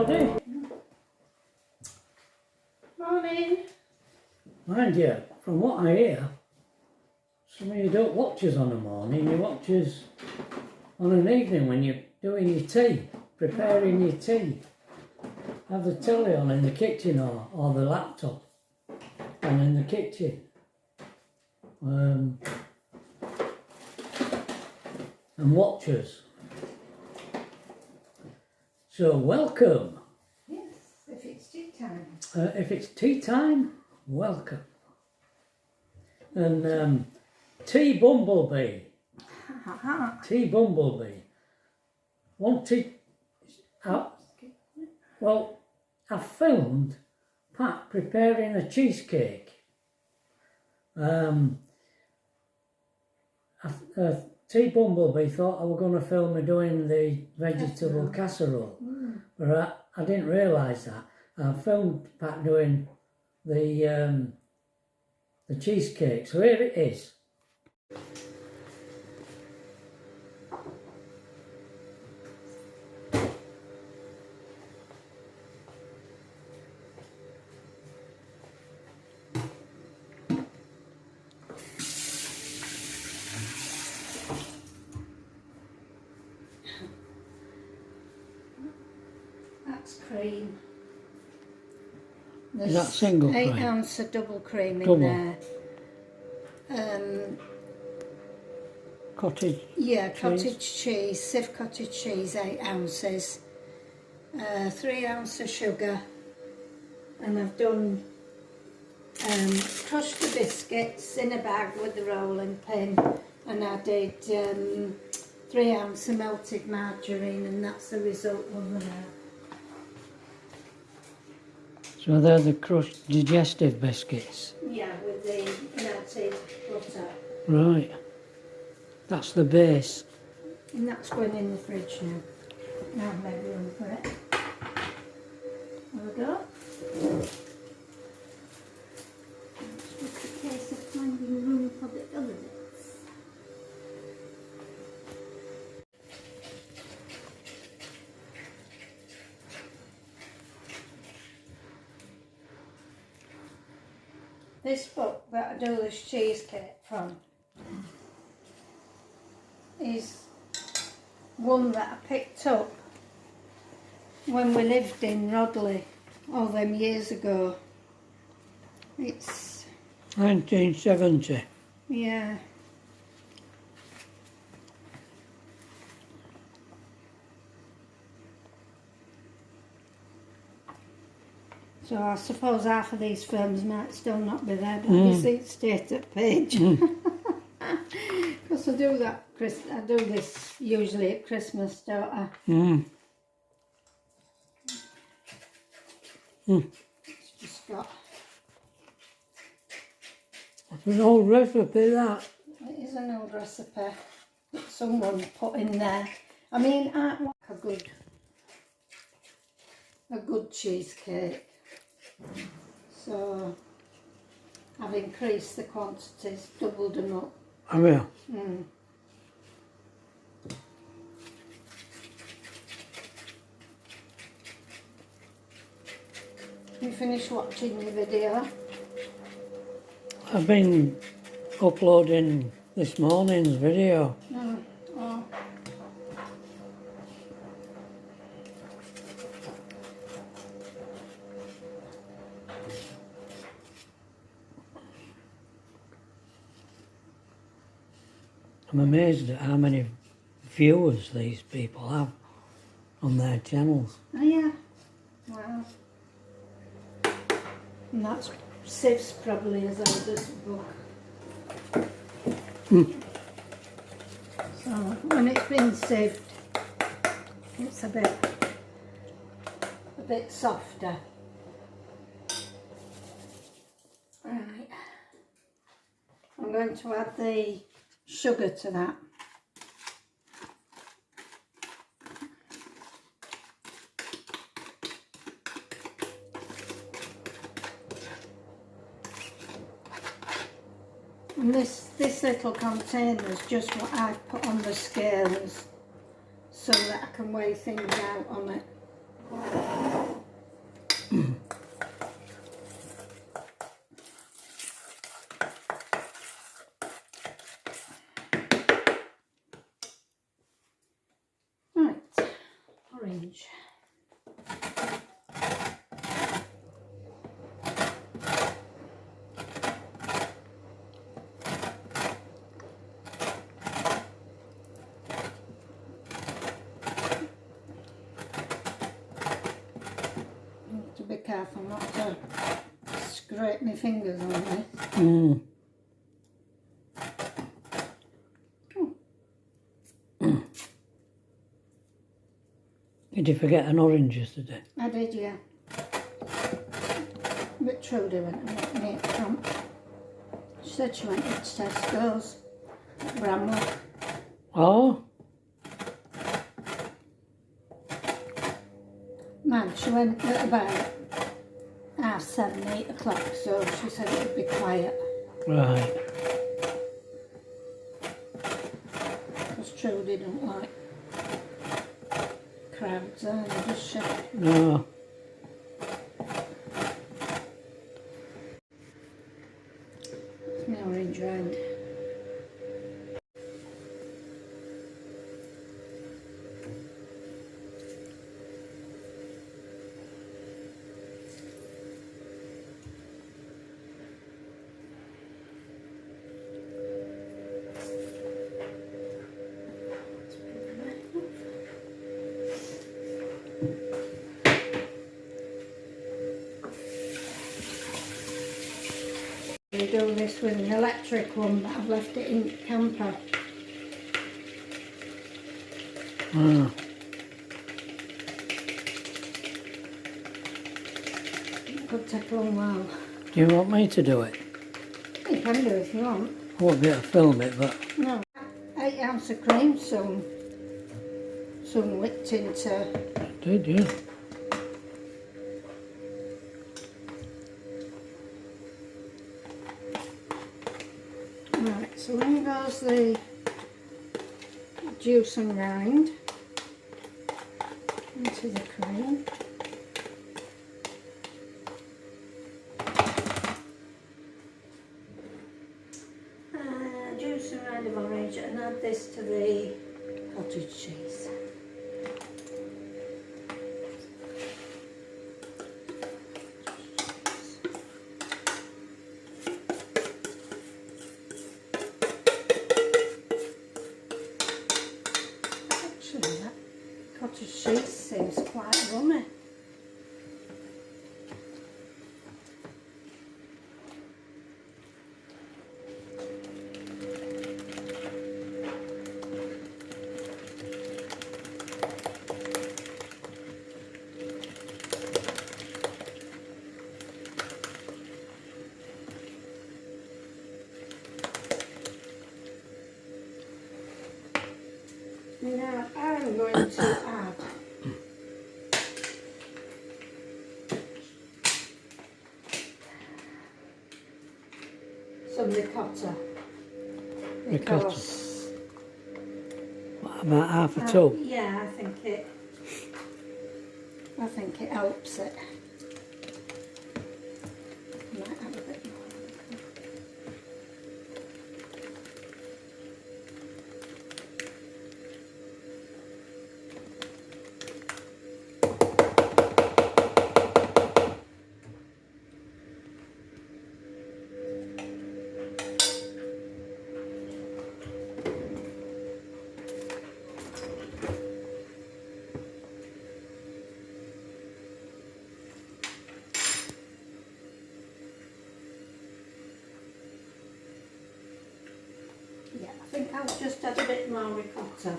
everybody. Morning. Mind you, from what I hear, some of you don't watch us on a morning, you watch us on an evening when you're doing your tea, preparing your tea. Have the telly on in the kitchen or the laptop and in the kitchen. And watch us. So welcome. Yes, if it's tea time. If it's tea time, welcome. And T Bumblebee. T Bumblebee wanted. Well, I filmed Pat preparing a cheesecake. T Bumblebee thought I was going to film me doing the vegetable casserole, but I didn't realise that. I filmed Pat doing the cheesecake, so here it is. That's cream. Is that single cream? 8 ounce of double cream in Double. there. Cottage. Yeah, cheese. cottage cheese, sieve cottage cheese, 8 ounces. 3 ounces of sugar. And I've done crushed the biscuits in a bag with the rolling pin, and I did 3 ounces of melted margarine, and that's the result over there. So they're the crushed digestive biscuits. Yeah, with the melted butter. Right. That's the base. And that's going in the fridge now. Now I've made room for it. There we go. It's just a case of finding room for the other bits. This book that I do this cheesecake from is one that I picked up when we lived in Rodley all them years ago. It's 1970. yeah. So I suppose half of these films might still not be there, but obviously it stayed at page. Because I do that. I do this usually at Christmas, don't I? It's just got. It's an old recipe, that. It is an old recipe that someone put in there. I mean, I want a good cheesecake. So I've increased the quantities, doubled them up. I will. You finished watching the video? I've been uploading this morning's video. Oh. I'm amazed at how many viewers these people have on their channels. Oh yeah. Wow. And that's Siv's probably as old as the book. So when it's been sieved, it's a bit softer. Right. I'm going to add the sugar to that. And this little container is just what I put on the scales so that I can weigh things out on it. Right, orange. To be careful not to scrape my fingers on this. Mm. Did you forget an orange yesterday? I did, yeah. But Trudy went and got me a crump. She said she went to Tesco's at Bramwell. Oh, Man, she went at about 7:30, 8 o'clock, so she said it would be quiet. right. Because Trudy didn't like crowds either, does she? No. It's my orange red. We do this with an electric one, but I've left it in the camper. Ah. It could take a long while. Do you want me to do it? You can do if you want. I won't be able to film it, but No, 8 ounce of cream soon whipped into. did you? Right, so in goes the juice and rind into the cream. Juice and rind of orange, and add this to the cottage cheese. Actually, that cottage cheese seems quite runny. Now I'm going to add some ricotta. Ricotta. Because, What, about half a tub? yeah, I think it helps it. Might add a bit more. Yeah, I think I'll just add a bit more ricotta.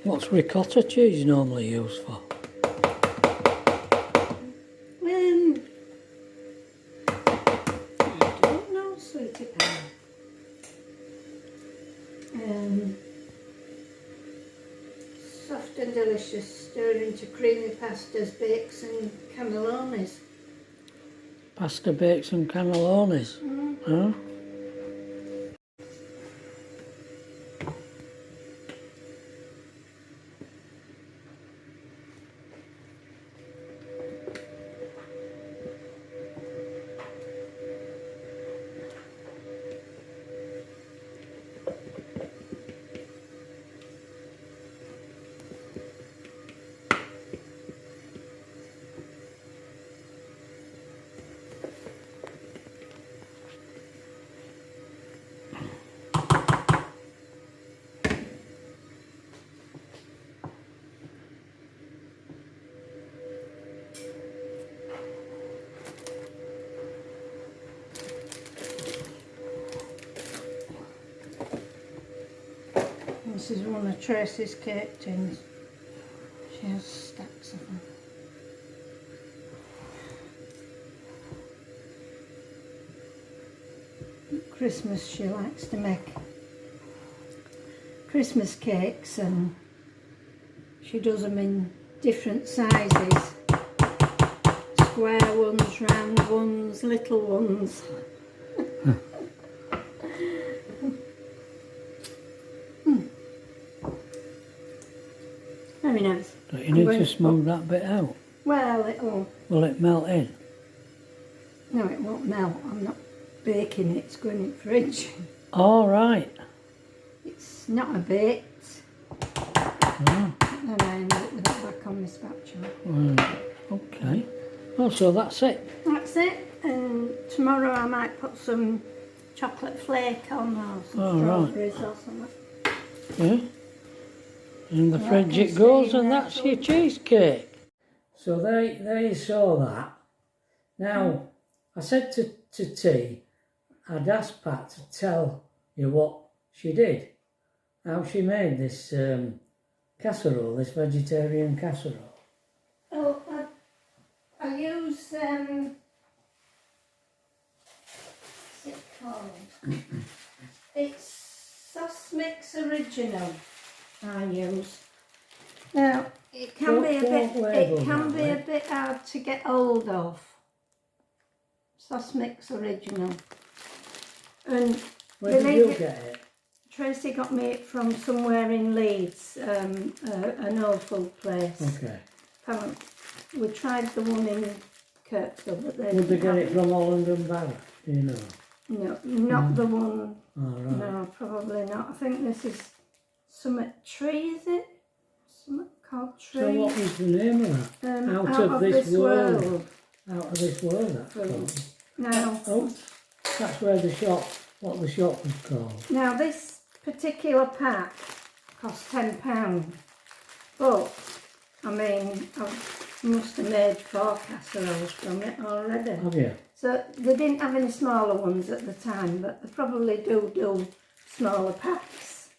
What's ricotta cheese normally used for? I don't know, sweetie pie. Soft and delicious. Stir into creamy pastas, bakes and cannellonis. Pasta, bakes and cannellonis. Huh? This is one of Tracy's cake tins. She has stacks of them. At Christmas she likes to make Christmas cakes, and she does them in different sizes. Square ones, round ones, little ones. Very nice. Don't you need to smooth that bit out? Well, Will it melt in? no, it won't melt. I'm not baking it, it's going in the fridge. All right. It's not a bit. Oh, And I end up with it back on my spatula. okay. Oh, so that's it. That's it. And tomorrow I might put some chocolate flake on, or some strawberries or something. Yeah. In the Yeah, fridge I it can goes, see and that. that's your cheesecake. So there you saw that. Now, I said to T, I'd asked Pat to tell you what she did, how she made this casserole, this vegetarian casserole. Oh, I use, what's it called? It's Sauce Mix Original I use. Now, it can be a bit hard to get hold of. Sauce Mix Original. And Where did you get it? Tracy got me it from somewhere in Leeds, an old food place. Okay. We tried the one in Kirkstall, but they Would they didn't get have it from Holland and Barrett? Do you know? No, not the one. All right. No, probably not. I think this is Summit Tree, is it? Something called Tree. So what was the name of that? Out of this world. Out of this world, that's called. Now, Oh, that's where the shop, what the shop was called. now this particular pack cost £10, but I mean, I must have made 4 casseroles from it already. Have you? So they didn't have any smaller ones at the time, but they probably do smaller packs.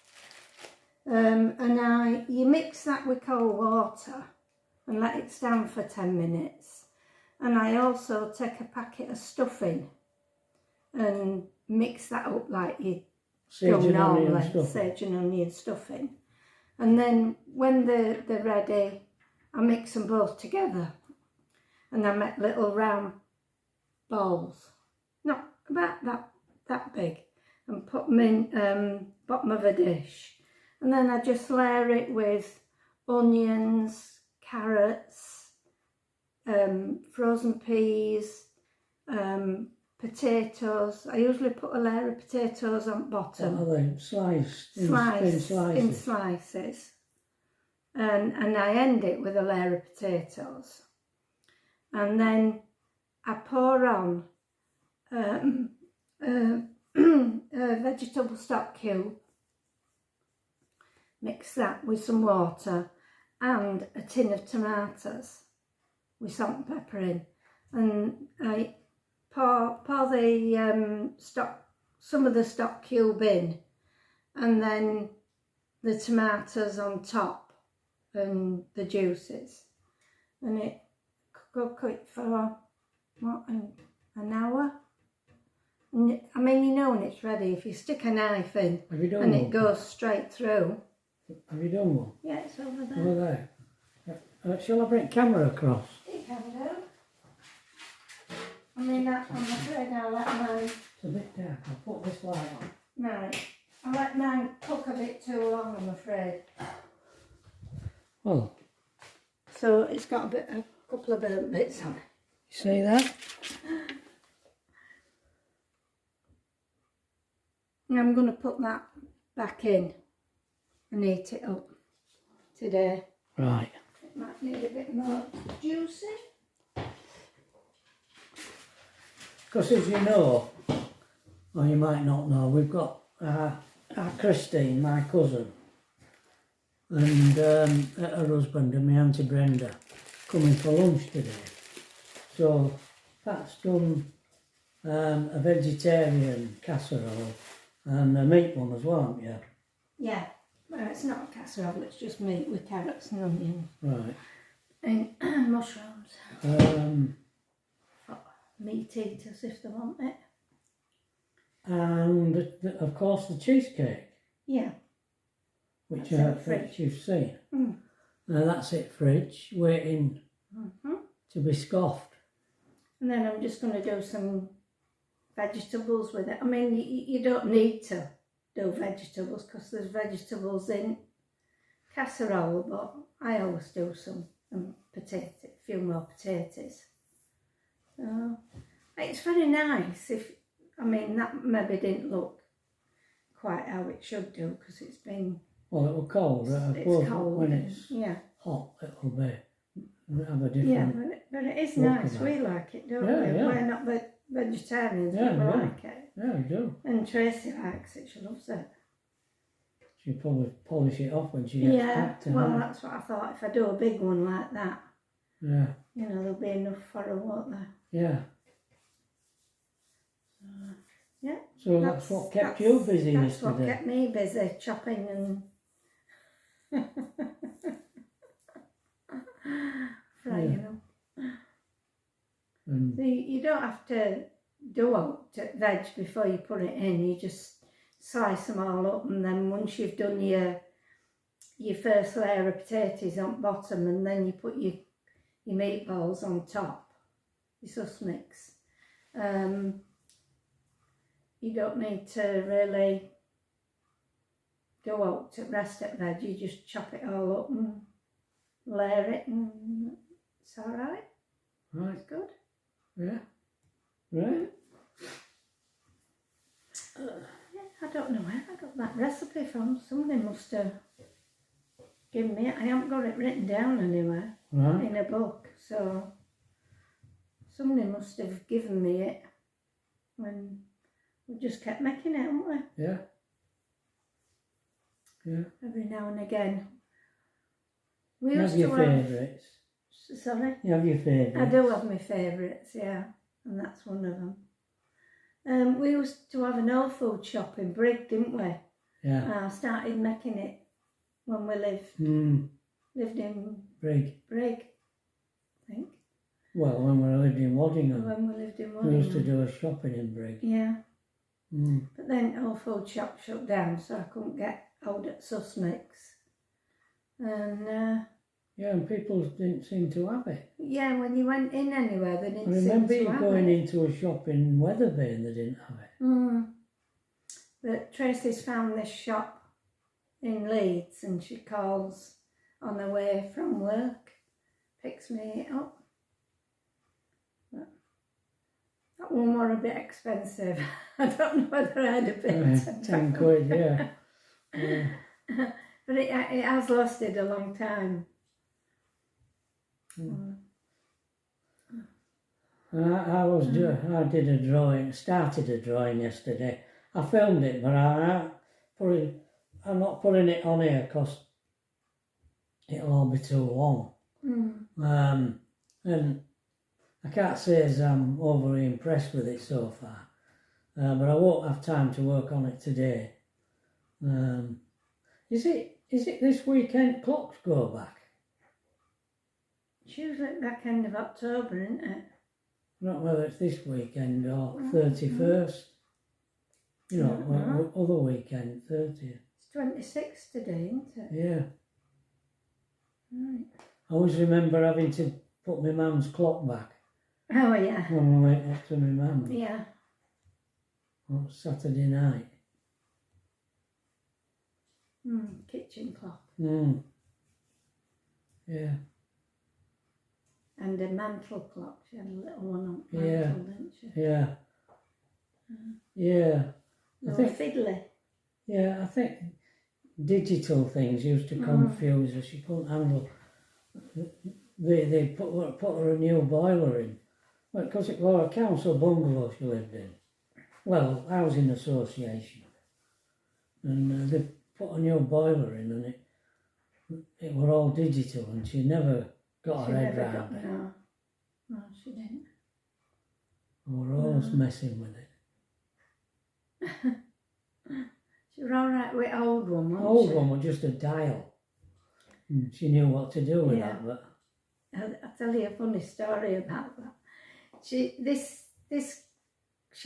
And you mix that with cold water and let it stand for 10 minutes. And I also take a packet of stuffing and mix that up like you do normally, sage and onion stuffing. And then when they're ready, I mix them both together. And I make little round balls, not about that big, and put them in bottom of a dish. And then I just layer it with onions, carrots, frozen peas, potatoes. I usually put a layer of potatoes on bottom. What are they? Sliced? In slices. And I end it with a layer of potatoes. And then I pour on a vegetable stock cube, mix that with some water and a tin of tomatoes with salt and pepper in, and I pour the some of the stock cube in, and then the tomatoes on top and the juices, and it could cook it for what, an hour. And, I mean, you know when it's ready if you stick a knife in and it goes straight through. Have you done one? Yeah, it's over there. Over there. Shall I bring camera across? You can do. I mean, I'm afraid I'll let mine... It's a bit dark. I'll put this light on. Right. I'll let mine cook a bit too long, I'm afraid. Well, So it's got a couple of burnt bits on it. you see that? And I'm going to put that back in and heat it up today. Right. It might need a bit more juicy. Because as you know, or you might not know, we've got our Christine, my cousin, and her husband and my Auntie Brenda coming for lunch today. So Pat's done a vegetarian casserole and a meat one as well, haven't you? Yeah, well, it's not a casserole, it's just meat with carrots and onions. Right. And mushrooms. Meat eaters if they want it. And of course the cheesecake, Yeah. which fridge. you've seen. Mm. That's it, fridge, waiting to be scoffed. And then I'm just going to do some vegetables with it. I mean, you don't need to do vegetables because there's vegetables in casserole, but I always do some potato, a few more potatoes. So it's very nice. I mean, that maybe didn't look quite how it should do because it's been... Well, it was cold. It's cold. When it's yeah. hot, it'll be have a different. Yeah, but it is nice. about We like it, don't Yeah, we? yeah. We're not vegetarians, Yeah, but we yeah. like it. Yeah, I do. And Tracy likes it. She loves it. She'll probably polish it off when she gets Yeah, back to well, her. that's what I thought. If I do a big one like that, Yeah, you know, there'll be enough for her, won't there? yeah. Yeah. So that's what kept you busy That's what yesterday. kept me busy, chopping and frying them. And So you don't have to do all the veg before you put it in. You just slice them all up, and then once you've done your first layer of potatoes on bottom, and then you put your meatballs on top, your sauce mix. You don't need to really go out to rest of veg. You just chop it all up and layer it, and it's all right. right, It's good. yeah, right. I don't know where I got that recipe from. Somebody must have given me it. I haven't got it written down anywhere Right. in a book, so somebody must have given me it when we just kept making it, haven't we? Yeah. Yeah. Every now and again. We You used have your to have... favourites. Sorry? You have your favourites. I do have my favourites, yeah, and that's one of them. We used to have an old food shop in Brigg, didn't we? Yeah. I started making it when we lived in Brig. Brigg, I think. Well, when we lived in Waddingham, When we lived in we used to Waddingham. do a shopping in Brig. Yeah, Mm. but then old food shop shut down, so I couldn't get hold of sus mix. And Yeah, and people didn't seem to have it. yeah, when you went in anywhere, they I didn't remember seem you to have going it. into a shop in Wetherby and they didn't have it. But Tracy's found this shop in Leeds, and she calls on her way from work, picks me up. But that one were a bit expensive. I don't know whether I had a bit. 10 quid, yeah. Yeah. But it has lasted a long time. I did a drawing, started a drawing yesterday. I filmed it, but I'm not putting it on here because it'll all be too long. And I can't say as I'm overly impressed with it so far, but I won't have time to work on it today. Is it this weekend clocks go back? It's usually back end of October, isn't it? Not whether it's this weekend or 31st. You know, other weekend, 30th. It's 26 today, isn't it? Yeah. Right. I always remember having to put my mum's clock back Oh, yeah. when we went up to my mum Yeah. on Saturday night. Kitchen clock. Yeah. And a mantle clock. She had a little one on mantle, Yeah. didn't she? Yeah. Yeah. I think fiddly. Yeah, I think digital things used to confuse her. She couldn't handle. They put her a new boiler in, because it was a council bungalow she lived in. Well, housing association, and they put a new boiler in, and it were all digital, and she never got her head round it. No, she didn't. We were always messing with it. She was all right with old one, wasn't Old she? one was just a dial. And she knew what to do with that, but I'll tell you a funny story about that. She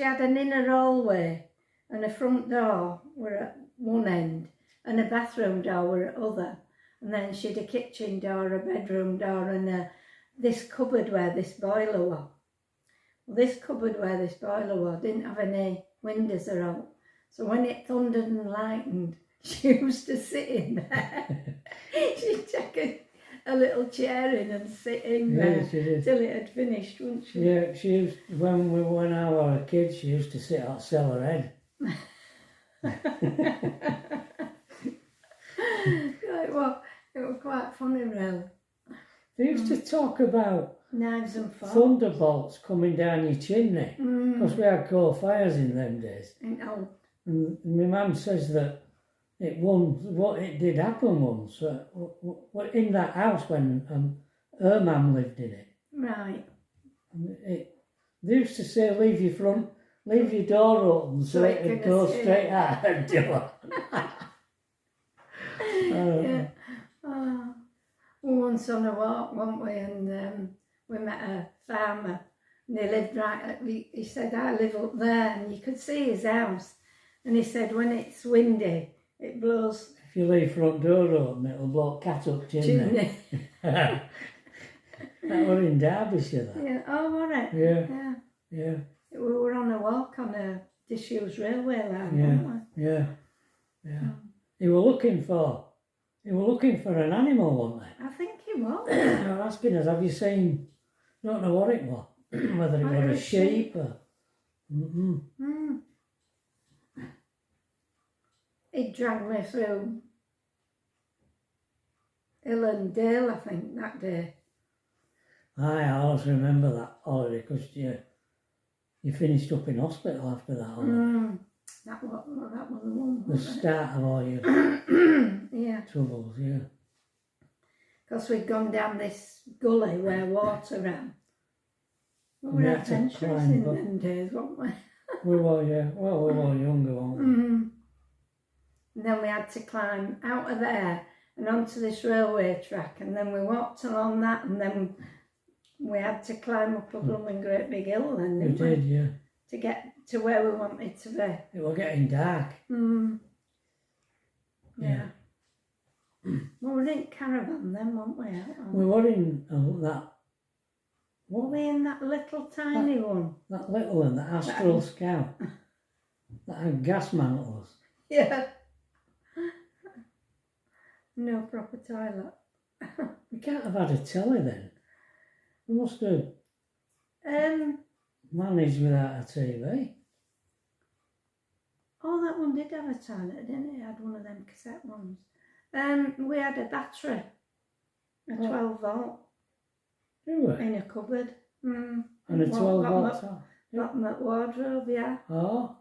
had an inner hallway and a front door were at one end and a bathroom door were at other. And then she had a kitchen door, a bedroom door and this cupboard where this boiler was. Well, this cupboard where this boiler was didn't have any windows at all. So when it thundered and lightened, she used to sit in there. She'd take a little chair in and sit in there till it had finished, wouldn't she? Yeah, she used, when I was a kid, she used to sit at Cellar It was quite funny, really. They used to talk about knives and forks. Thunderbolts coming down your chimney, because we had coal fires in them days. And my mum says that it did happen once, in that house when her mum lived in it. Right. They used to say, leave your door open so it would go straight out her door. Yeah. We were once on a walk, weren't we? And we met a farmer. And he lived he said, I live up there. And you could see his house. And he said, when it's windy, it blows. If you leave front door open, it'll blow cat up chimney. That were in Derbyshire, that. Yeah. Oh, were it? Yeah. Yeah. We were on a walk on a disused railway line, weren't we? Yeah. Yeah. They were looking for an animal, weren't they? I think he was. They were asking us, have you seen, don't know what it was, whether it was a sheep or... He dragged me through hill and dale, I think, that day. I always remember that holiday, because you finished up in hospital after that holiday. That was the one. The start of all your troubles, yeah. Because we'd gone down this gully where water ran. We were adventurous in them days, weren't we? We were, yeah. Well, we were younger, weren't we? And then we had to climb out of there and onto this railway track, and then we walked along that, and then we had to climb up a blooming great big hill then, didn't we? We did, yeah. To get to where we wanted to be. It was getting dark. Yeah. We were in caravan then, weren't we? We were in that... Were we in that little tiny one? That little one, the Astral Scout. That had gas mantles. Yeah. No proper toilet. We can't have had a telly then. We must have managed without a TV. Oh, that one did have a toilet, didn't it? It had one of them cassette ones. We had a battery, a 12 volt. Did we? In a cupboard. And a 12 volt. Bottom at wardrobe, yeah. Oh.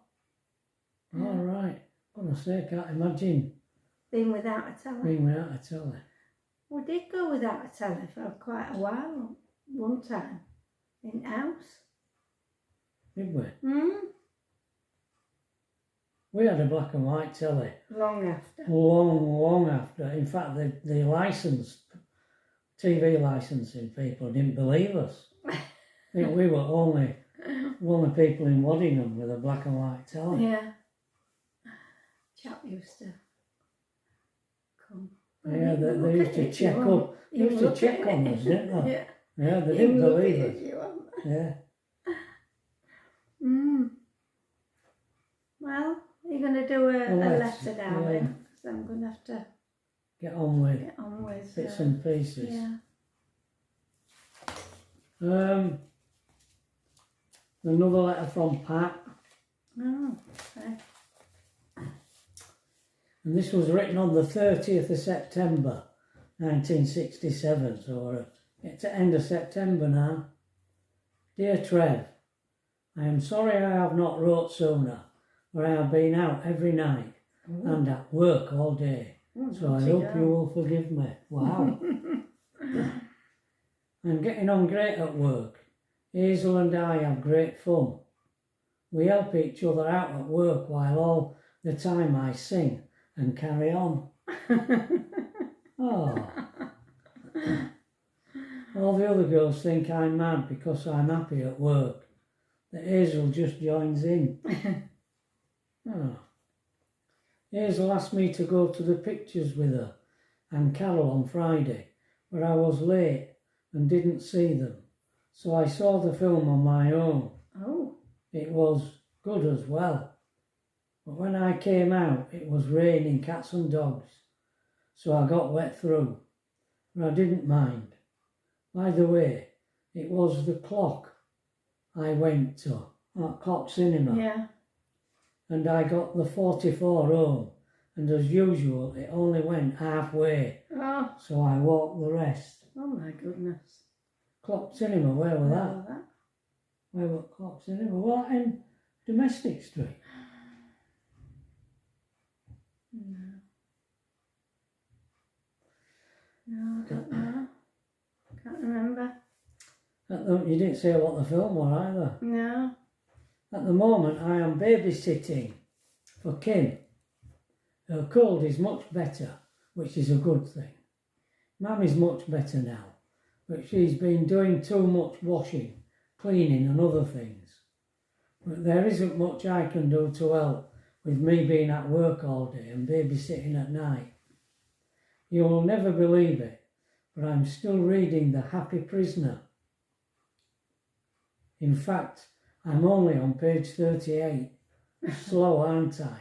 All right. Honestly, I can't imagine Being without a telly. being without a telly. We did go without a telly for quite a while, one time, in house. Did we? We had a black and white telly. Long after. Long after. In fact, the TV licensing people didn't believe us. I think we were only one of the people in Waddingham with a black and white telly. Yeah. Chap used to come. Yeah, they used to check up. They used to check on us, didn't they? Yeah. Yeah, they didn't believe us. Yeah. Well, you're going to do a let's- letter now yeah. then, because I'm going to have to Get on with get on with bits and pieces. yeah. Another letter from Pat, Oh, okay. and this was written on the 30th of September 1967, so we're at the end of September now. Dear Trev, I am sorry I have not wrote sooner, for I have been out every night and at work all day, so I hope you will forgive me. Wow. I'm getting on great at work. Hazel and I have great fun. We help each other out at work while all the time I sing and carry on. Oh. All the other girls think I'm mad because I'm happy at work. That Hazel just joins in. Oh. Hazel asked me to go to the pictures with her and Carol on Friday, but I was late and didn't see them. So I saw the film on my own. Oh. It was good as well. But when I came out, it was raining cats and dogs. So I got wet through. But I didn't mind. By the way, it was the Clock I went to, Clock Cinema. Yeah. And I got the 44 home. And as usual, it only went halfway. Oh. So I walked the rest. Oh my goodness. Clock Cinema, where was that? All that. Where was Clock Cinema? Well, in Domestic Street. No, I don't know. Can't remember. You didn't say what the film was either. No. At the moment, I am babysitting for Kim. Her cold is much better, which is a good thing. Mum is much better now, but she's been doing too much washing, cleaning and other things. But there isn't much I can do to help with me being at work all day and babysitting at night. You will never believe it, but I'm still reading The Happy Prisoner. In fact, I'm only on page 38. Slow, aren't I?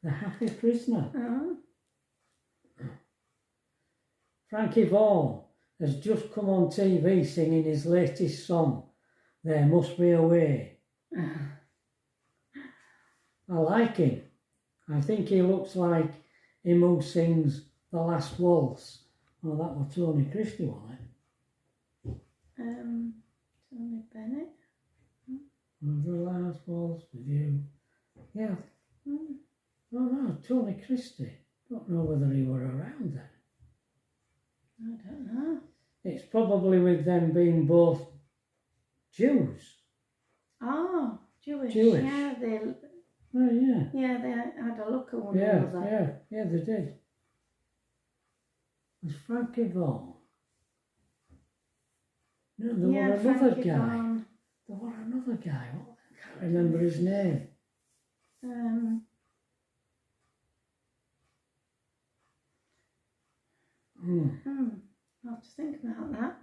The Happy Prisoner. Frankie Vaughan has just come on TV singing his latest song, There Must Be a Way. I like him. I think he looks like him who sings The Last Waltz. Oh, that was Tony Christie, wasn't it? Tony Bennett. The Last Waltz with you. Yeah. Oh no, Tony Christie. Don't know whether he were around then. I don't know. It's probably with them being both Jews. Oh, Jewish. Jewish. Yeah, they. Oh yeah. Yeah, they had a look at one Yeah, another. yeah, they did. It was Frankie Vaughan. No, there were another Frankie guy. Vaughan. There were another guy. I can't remember his name. I'll have to think about that.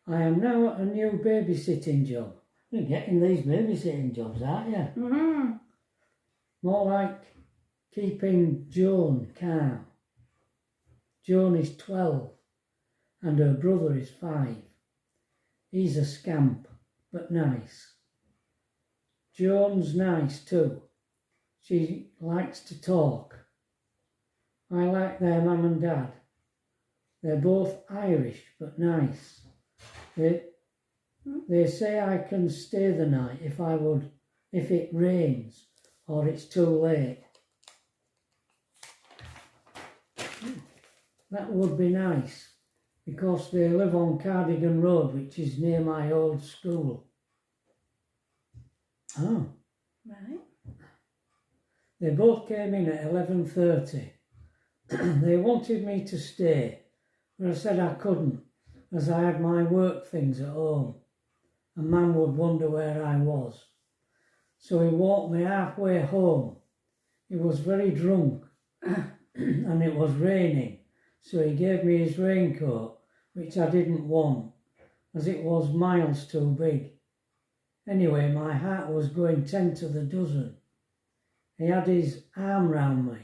I am now at a new babysitting job. You're getting these babysitting jobs, aren't you? More like keeping Joan calm. Joan is 12 and her brother is 5. He's a scamp, but nice. Joan's nice too. She likes to talk. I like their mum and dad. They're both Irish, but nice. They say I can stay the night if it rains or it's too late. That would be nice, because they live on Cardigan Road, which is near my old school. Oh. Right. They both came in at 11:30. They wanted me to stay, but I said I couldn't, as I had my work things at home. A man would wonder where I was. So he walked me halfway home. He was very drunk, and it was raining, So he gave me his raincoat, which I didn't want, as it was miles too big. Anyway, my heart was going 10 to the dozen. He had his arm round me.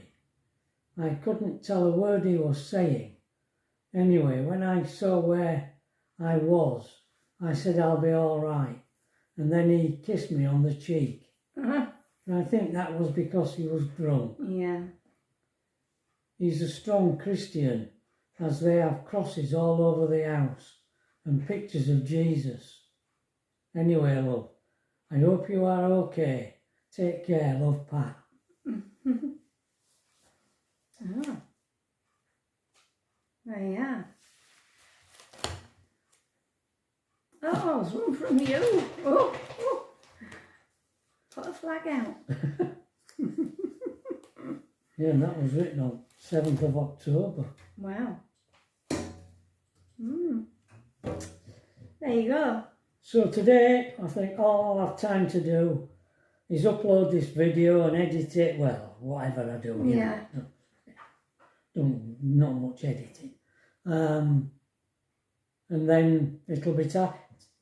I couldn't tell a word he was saying. Anyway, when I saw where I was, I said I'll be all right. And then he kissed me on the cheek. Uh-huh. And I think that was because he was drunk. Yeah. He's a strong Christian, as they have crosses all over the house and pictures of Jesus. Anyway, love, I hope you are okay. Take care, love, Pat. Oh. There you are. Oh, there's one from you. Oh, oh. Put a flag out. Yeah, and that was written on 7th of October. Wow. There you go. So today, I think all I'll have time to do is upload this video and edit it. Well, whatever I do. Yeah. Not much editing. And then it'll be time.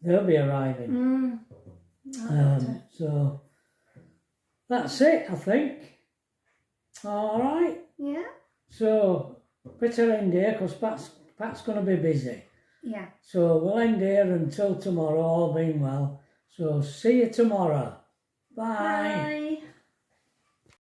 They'll be arriving. So that's it, I think. All right. Yeah. So better end here because Pat's going to be busy. Yeah. So we'll end here until tomorrow, all being well. So see you tomorrow. Bye. Bye.